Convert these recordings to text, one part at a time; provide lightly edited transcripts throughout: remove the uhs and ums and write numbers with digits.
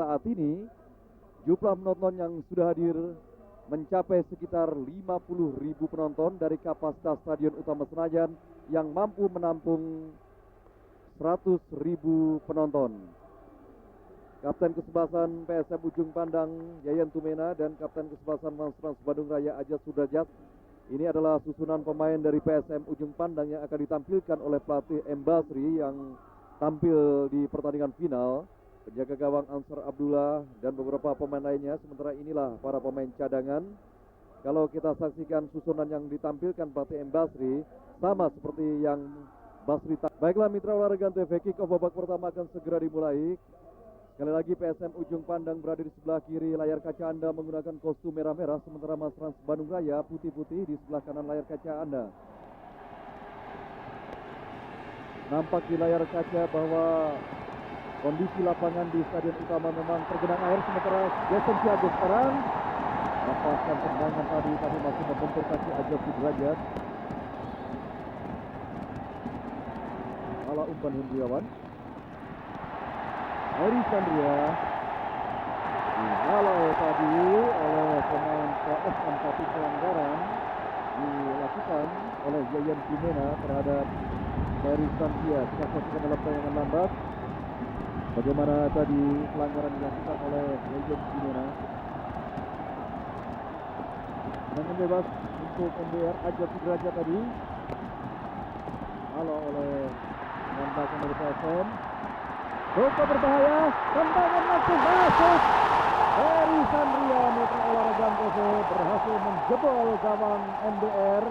saat ini jumlah penonton yang sudah hadir mencapai sekitar 50.000 penonton dari kapasitas Stadion Utama Senayan yang mampu menampung 100.000 penonton. Kapten Kesebelasan PSM Ujung Pandang Yayan Tumena dan Kapten Kesebelasan Mastrans Bandung Raya Ajat Sudrajat. Ini adalah susunan pemain dari PSM Ujung Pandang yang akan ditampilkan oleh pelatih M. Basri yang tampil di pertandingan final. Penjaga gawang Ansar Abdullah dan beberapa pemain lainnya. Sementara inilah para pemain cadangan. Kalau kita saksikan susunan yang ditampilkan pelatih M. Basri, sama seperti yang Basri. Baiklah mitra olahraga TV, kick off babak pertama akan segera dimulai. Sekali lagi PSM Ujung Pandang berada di sebelah kiri layar kaca Anda menggunakan kostum merah-merah, sementara Mastrans Bandung Raya putih-putih di sebelah kanan layar kaca Anda. Nampak di layar kaca bahwa kondisi lapangan di Stadion Utama memang tergenang air, sementara Jason Thiago sekarang lepaskan tendangan tadi, tapi masih membentur kaki Ajat Sudrajat. Ala umpan Hendriawan. Heri Sandria dihalau tadi oleh pemain PSM, tapi pelanggaran dilakukan oleh Yayan Tumena terhadap Heri Sandria. Kita saksikan dalam tayangan lambat bagaimana tadi pelanggaran dilakukan oleh Yayan Tumena. Tendangan bebas untuk MBR Ajat Sudrajat tadi dihalau oleh pemain dari PSM. Cukup berbahaya, tendangan langsung masuk. Heri Sandria mitra olahraga TV berhasil menjebol gawang MBR.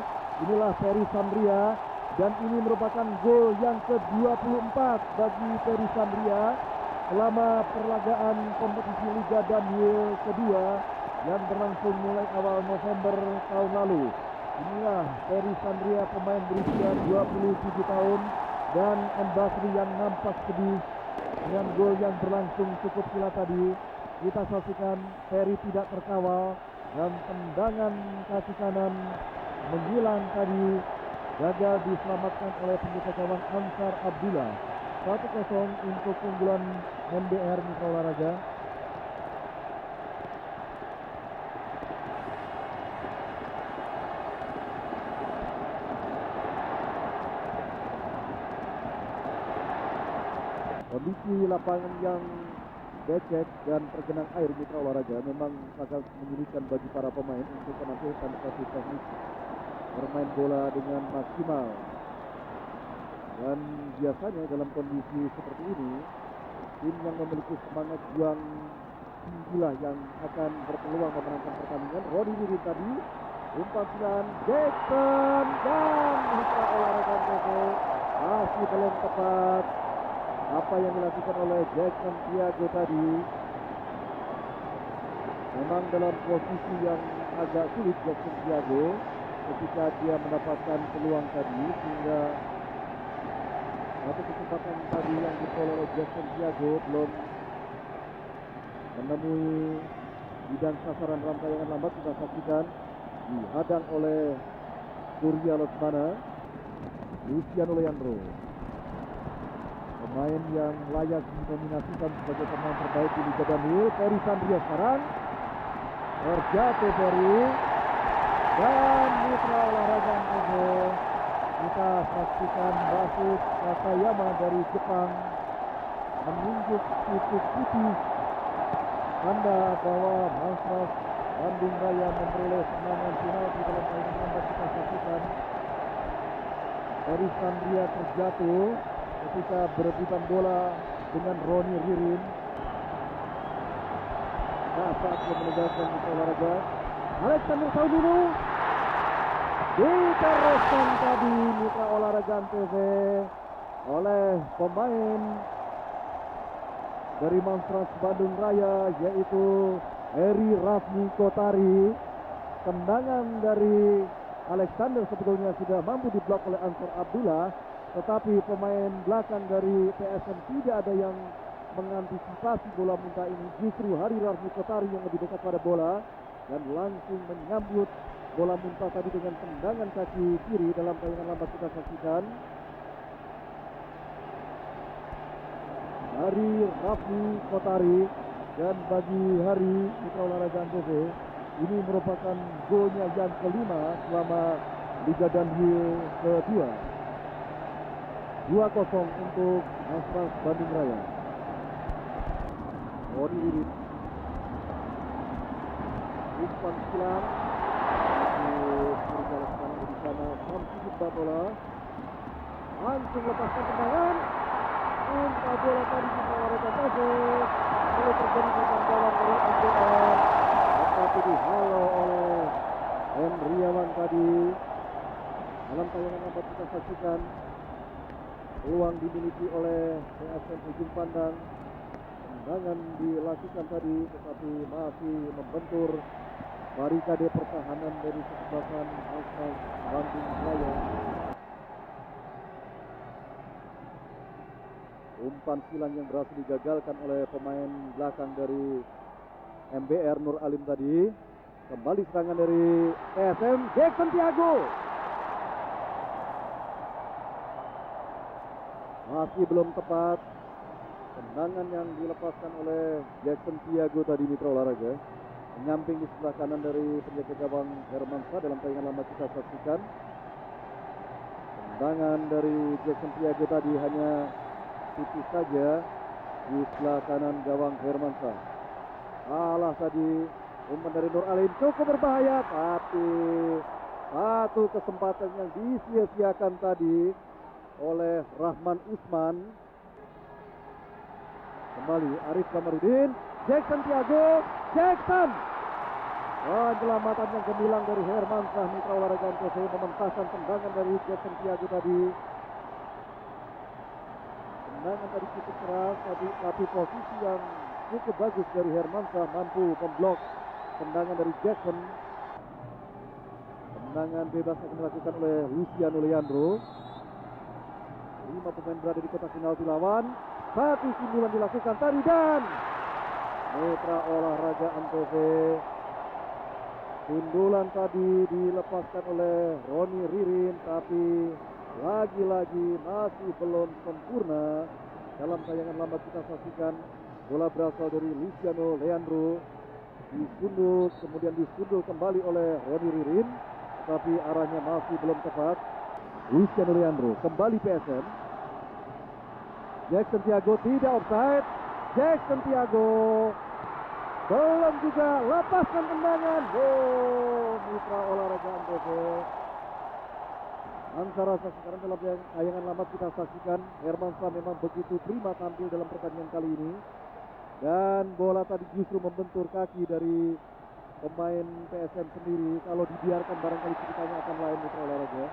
Inilah Heri Sandria dan ini merupakan gol yang ke-24 bagi Heri Sandria selama perlagaan kompetisi Liga Danwil kedua yang berlangsung mulai awal November tahun lalu. Inilah Heri Sandria, pemain berusia 27 tahun dan M. Basri yang nampak sedih dengan gol yang berlangsung cukup silat tadi. Kita saksikan Heri tidak terkawal dan tendangan kaki kanan menghilang tadi, gagal diselamatkan oleh penjaga gawang Ansar Abdullah. 1-0 untuk keunggulan MBR mitra olahraga. Kondisi lapangan yang becek dan tergenang air mitra olahraga memang sangat menyulitkan bagi para pemain untuk menampilkan satu teknik bermain bola dengan maksimal. Dan biasanya dalam kondisi seperti ini, tim yang memiliki semangat juang tinggilah yang akan berpeluang memenangkan pertandingan. Rodi Wirin tadi, umpan silang Jackson dan mitra olahraga TV masih belum tepat apa yang dilakukan oleh Jackson Thiago tadi. Memang dalam posisi yang agak sulit Jackson Thiago ketika dia mendapatkan peluang tadi, sehingga satu kesempatan tadi yang diperoleh oleh Jackson Thiago belum menemui bidang sasaran dalam tayangan lambat. Kita saksikan dihadang oleh Surya Lesmana. Luciano Leandro, pemain yang layak dinominasikan sebagai pemain terbaik di Liga Danwil. Heri Sandria sekarang terjatuh Heri dan mitra olahraga TV. Kita saksikan Basus Katayama dari Jepang menunjuk titik putih tanda bahwa Mastrans Bandung Raya memperoleh kemenangan final di dalam tayangan lambat. Kita saksikan Heri Sandria terjatuh ketika berebutan bola dengan Roni Ririn. Nah, saat dia menegakkan mitra olahraga, Alexander Saudino diteruskan tadi mitra olahraga TV oleh pemain dari Mastrans Bandung Raya, yaitu Heri Rafni Kotari. Tendangan dari Alexander sebetulnya sudah mampu diblok oleh Ansar Abdullah, tetapi pemain belakang dari PSM tidak ada yang mengantisipasi bola muntah ini. Justru Heri Rafni Kotari yang lebih dekat pada bola dan langsung menyambut bola muntah tadi dengan tendangan kaki kiri. Dalam tayangan lambat kita saksikan Heri Rafni Kotari Dan bagi Hari Mitra Olahraga Antv, ini merupakan golnya yang kelima selama Liga Danwil kedua. 2-0 untuk Aspas Bandung Raya. Roni Ririn, umpan silang, berjalan sekarang di sana. Samsudin Batola langsung lepaskan tendangan. Umpan bola tadi di Olahraga Antv. Lalu terjadi bukan gawang dari MBR, tetapi dihalau oleh Hendriawan tadi. Dalam tayangan dapat kita saksikan peluang dimiliki oleh PSM Ujung Pandang. Tendangan dilakukan tadi, tetapi masih membentur barikade pertahanan dari kesebelasan Aspas Bandung Raya. Umpan silang yang berhasil digagalkan oleh pemain belakang dari MBR Nur Alim tadi. Kembali serangan dari PSM, Jackson Tiago. Masih belum tepat tendangan yang dilepaskan oleh Jackson Tiago tadi, Mitra Olahraga. Menyamping di sebelah kanan dari penjaga gawang Hermansyah. Dalam tayangan lama kita saksikan tendangan dari Jackson Tiago tadi hanya tipis saja di sebelah kanan gawang Hermansyah. Salah tadi, umpan dari Nur Alim cukup berbahaya, tapi satu kesempatan yang disia-siakan tadi oleh Rahman Usman. Kembali Arif Kamarudin, Jackson Tiago, Jackson. Penyelamatan yang gemilang dari Hermansyah, Mitra Olahraga Antv, mementaskan tendangan dari Jackson Tiago tadi. Tendangan tadi cukup keras, tapi posisi yang cukup bagus dari Hermansyah, mampu memblok tendangan dari Jackson. Tendangan bebas akan dilakukan oleh Luciano Leandro. 5 pemain berada di kotak penalti lawan. Satu sundulan dilakukan tadi dan Mitra Olahraga Antv, sundulan tadi dilepaskan oleh Roni Ririn, tapi lagi-lagi masih belum sempurna. Dalam tayangan lambat kita saksikan bola berasal dari Luciano Leandro, disundul, kemudian disundul kembali oleh Roni Ririn, tapi arahnya masih belum tepat. Luciano Leandro, kembali PSM. Jackson Tiago tidak offside. Jackson Tiago belum juga, lepaskan tendangan. Mitra Olahraga Antv. Antara sekarang dalam tayangan lama kita saksikan Hermansyah memang begitu prima tampil dalam pertandingan kali ini. Dan bola tadi justru membentur kaki dari pemain PSM sendiri. Kalau dibiarkan barangkali ceritanya akan lain, Mitra Olahraga.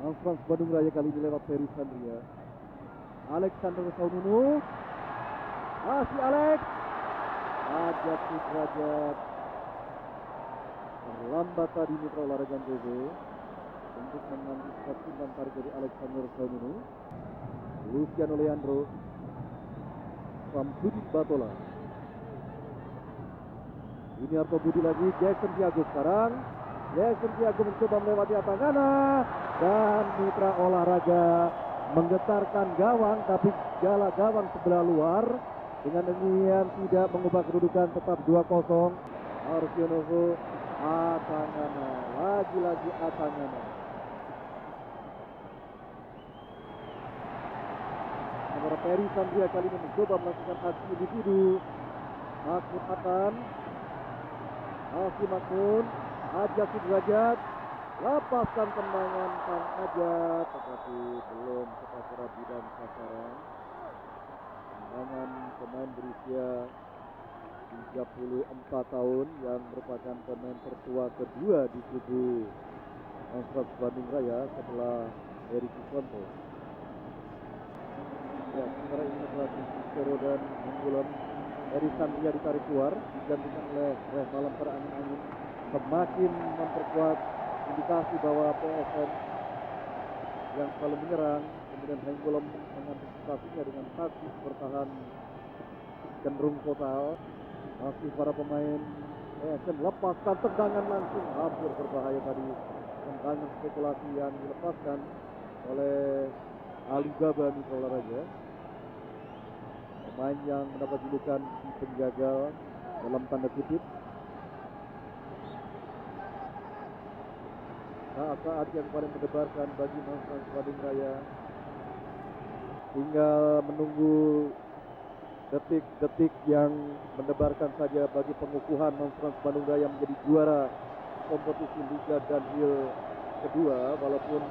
Aspas Bandung Raya kali ini lewat Ferry Sandria. Alexander Saununu, masih Alex, Ajat Sudrajat. Terlambat tadi Mitra Olahraga Antv untuk mengantisipasi umpan tarik dari Alexander Saununu. Luciano Leandro, Samsudin Batola. Ini Arto Budi lagi, Jackson Tiago sekarang. Jackson Tiago mencoba melewati Atangana dan Mitra Olahraga menggetarkan gawang, tapi gawang sebelah luar. Dengan demikian tidak mengubah kedudukan, tetap 2-0. Arsionovo, Atangana, lagi-lagi Atangana. Nomor Ferry Sandria kali ini mencoba melakukan aksi individu. Makmun Atan, masih Makmun, Ajat Sudrajat, lepaskan tendangan Kang Ajat, tetapi belum tepat bidang sasaran. Tendangan pemain berusia 34 tahun yang merupakan pemain tertua kedua di kubu Aspas Bandung Raya setelah Eri Kiswanto. Ya, sementara ini adalah Cicero dan Anggulam. Eri Sandria ditarik keluar, digantikan oleh Malam pada angin-angin, semakin memperkuat indikasi bahwa PSM yang selalu menyerang, kemudian Henggolam mengantisipasinya dengan taktik bertahan cenderung total. Masih para pemain PSM lepaskan tendangan langsung, hampir berbahaya tadi. Tendangan spekulasi yang dilepaskan oleh Alibaba Mitra Olahraga. pemain yang mendapat julukan si penjaga dalam tanda kutip. Saat-saat yang paling mendebarkan bagi Monstrans Bandung Raya. Tinggal menunggu detik-detik yang mendebarkan saja bagi pengukuhan Monstrans Bandung Raya menjadi juara kompetisi Liga Danhil kedua, walaupun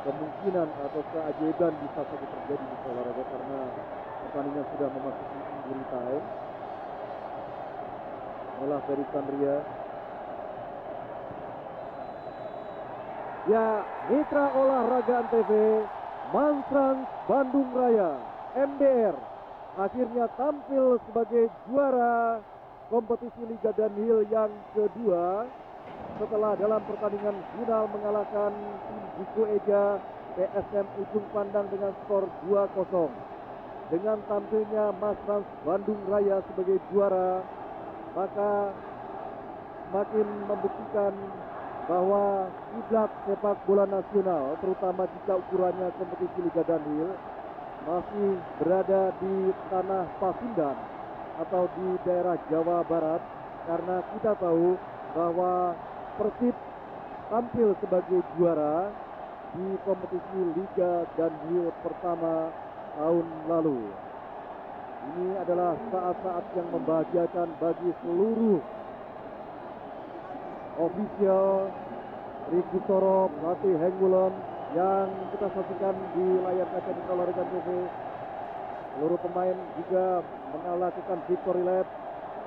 kemungkinan atau keajaiban bisa saja terjadi di olahraga karena pertandingan sudah memasuki injury time. Inilah Ferry Sandria. Ya, mitra olahraga Antv, Monstrans Bandung Raya MBR akhirnya tampil sebagai juara kompetisi Liga Danhil yang kedua setelah dalam pertandingan final mengalahkan tim Jiko Eja PSM Ujung Pandang dengan skor 2-0. Dengan tampilnya Monstrans Bandung Raya sebagai juara, maka semakin membuktikan bahwa kiblat sepak bola nasional, terutama jika ukurannya kompetisi Liga Danhil, masih berada di tanah Pasundan atau di daerah Jawa Barat, karena kita tahu bahwa Persib tampil sebagai juara di kompetisi Liga Danhil pertama tahun lalu. Ini adalah saat-saat yang membahagiakan bagi seluruh ofisial Ricky Toro, pelatih Hengulon yang kita saksikan di layar kaca di olahraga TV. Seluruh pemain juga melakukan victory lap.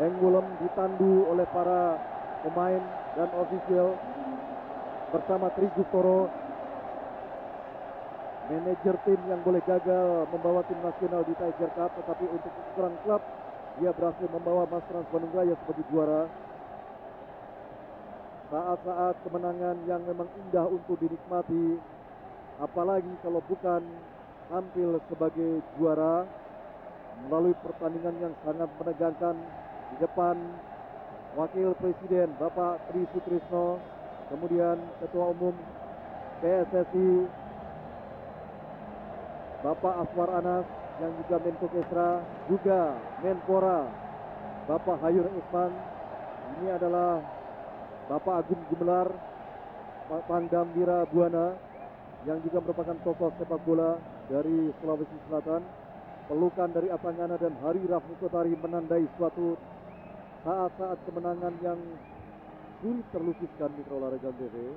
Hengulon ditandu oleh para pemain dan ofisial bersama Trigus Toro, manajer tim yang boleh gagal membawa tim nasional di Tiger Cup, tetapi untuk ukuran klub dia berhasil membawa Monstrans Bandung Raya sebagai juara. Saat-saat kemenangan yang memang indah untuk dinikmati, apalagi kalau bukan tampil sebagai juara melalui pertandingan yang sangat menegangkan di depan Wakil Presiden Bapak Tri Sutrisno, kemudian Ketua Umum PSSI Bapak Aswar Anas, yang juga Menko Kesra, juga Menpora Bapak Hayur Isman. Ini adalah Bapak Agung Gumelar, Pak Pangdam Wira Buana, yang juga merupakan tokoh sepak bola dari Sulawesi Selatan. Pelukan dari Atangana dan Hari Raffi Kotari menandai suatu saat-saat kemenangan yang sulit terlukiskan di olahraga TV.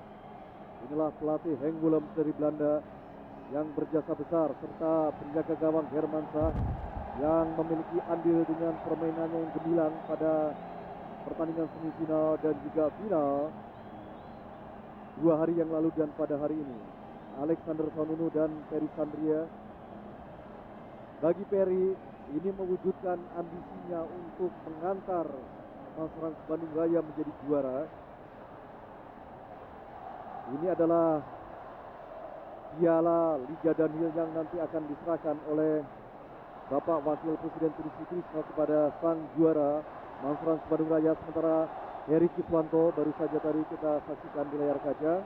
Inilah pelatih Henk Willem dari Belanda yang berjasa besar, serta penjaga gawang Hermansyah yang memiliki andil dengan permainannya yang gemilang pada pertandingan semifinal dan juga final 2 hari yang lalu dan pada hari ini. Alexander Sonunu dan Ferry Sandria. Bagi Ferry, ini mewujudkan ambisinya untuk mengantar Monstrans Bandung Raya menjadi juara. Ini adalah piala Liga Danhil yang nanti akan diserahkan oleh Bapak Wakil Presiden Tri Sutrisno kepada sang juara Monstrans Bandung Raya. Sementara Heri Kiswanto baru saja tadi kita saksikan di layar kaca.